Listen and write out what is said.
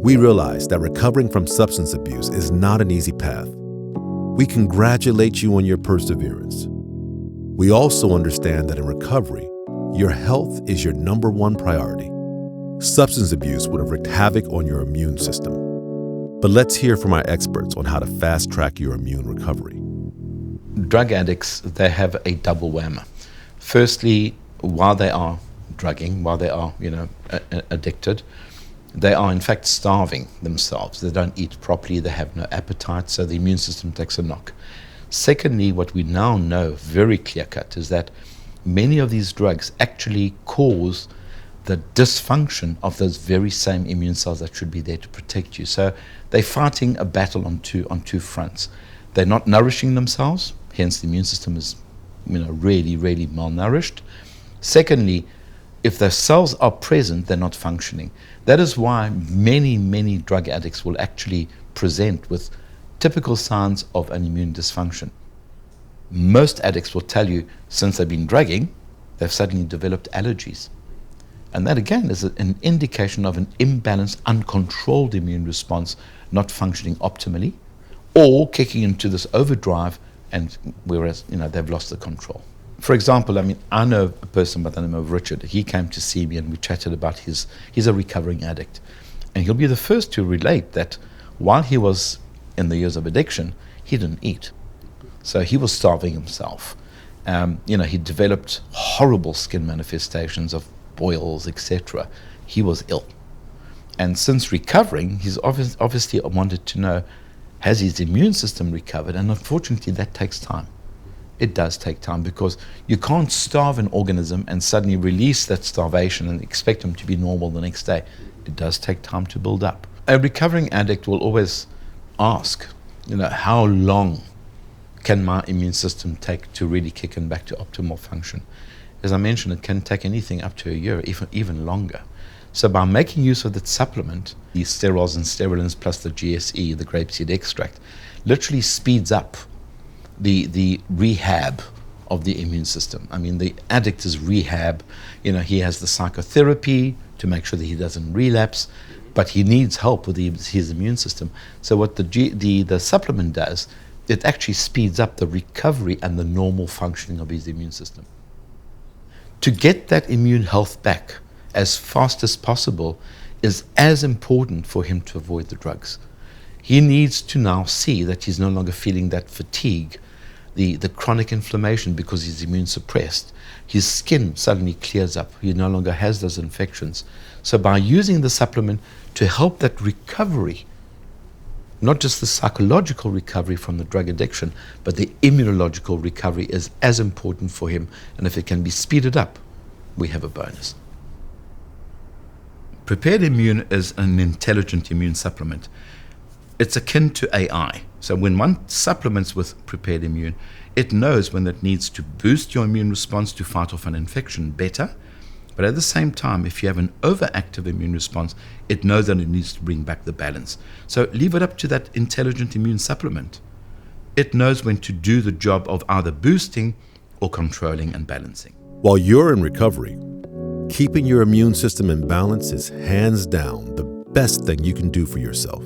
We realize that recovering from substance abuse is not an easy path. We congratulate you on your perseverance. We also understand that in recovery, your health is your number one priority. Substance abuse would have wreaked havoc on your immune system. But let's hear from our experts on how to fast-track your immune recovery. Drug addicts, they have a double whammy. Firstly, while they are drugging, while they are, addicted, they are in fact starving themselves. They don't eat properly, they have no appetite, so the immune system takes a knock. Secondly, what we now know very clear-cut is that many of these drugs actually cause the dysfunction of those very same immune cells that should be there to protect you. So they're fighting a battle on two fronts. They're not nourishing themselves, hence the immune system is really, really malnourished. Secondly, if the cells are present, they're not functioning. That is why many, many drug addicts will actually present with typical signs of an immune dysfunction. Most addicts will tell you since they've been drugging, they've suddenly developed allergies. And that again is an indication of an imbalanced, uncontrolled immune response not functioning optimally or kicking into this overdrive, and whereas they've lost the control. For example, I know a person by the name of Richard. He came to see me and we chatted about he's a recovering addict. And he'll be the first to relate that while he was in the years of addiction, he didn't eat. So he was starving himself. He developed horrible skin manifestations of boils, etc. He was ill. And since recovering, he's obviously wanted to know, has his immune system recovered? And unfortunately, that takes time. It does take time because you can't starve an organism and suddenly release that starvation and expect him to be normal the next day. It does take time to build up. A recovering addict will always ask, how long can my immune system take to really kick in back to optimal function? As I mentioned, it can take anything up to a year, even longer. So by making use of that supplement, the sterols and sterolins plus the GSE, the grapeseed extract, literally speeds up the rehab of the immune system. The addict is rehab. He has the psychotherapy to make sure that he doesn't relapse, but he needs help with his immune system. So what the supplement does, it actually speeds up the recovery and the normal functioning of his immune system. To get that immune health back as fast as possible is as important for him to avoid the drugs. He needs to now see that he's no longer feeling that fatigue, the chronic inflammation because he's immune suppressed. His skin suddenly clears up. He no longer has those infections. So by using the supplement to help that recovery, not just the psychological recovery from the drug addiction, but the immunological recovery is as important for him. And if it can be speeded up, we have a bonus. Prepared Immune is an intelligent immune supplement. It's akin to AI. So when one supplements with Prepared Immune, it knows when it needs to boost your immune response to fight off an infection better. But at the same time, if you have an overactive immune response, it knows that it needs to bring back the balance. So leave it up to that intelligent immune supplement. It knows when to do the job of either boosting or controlling and balancing. While you're in recovery, keeping your immune system in balance is hands down the best thing you can do for yourself.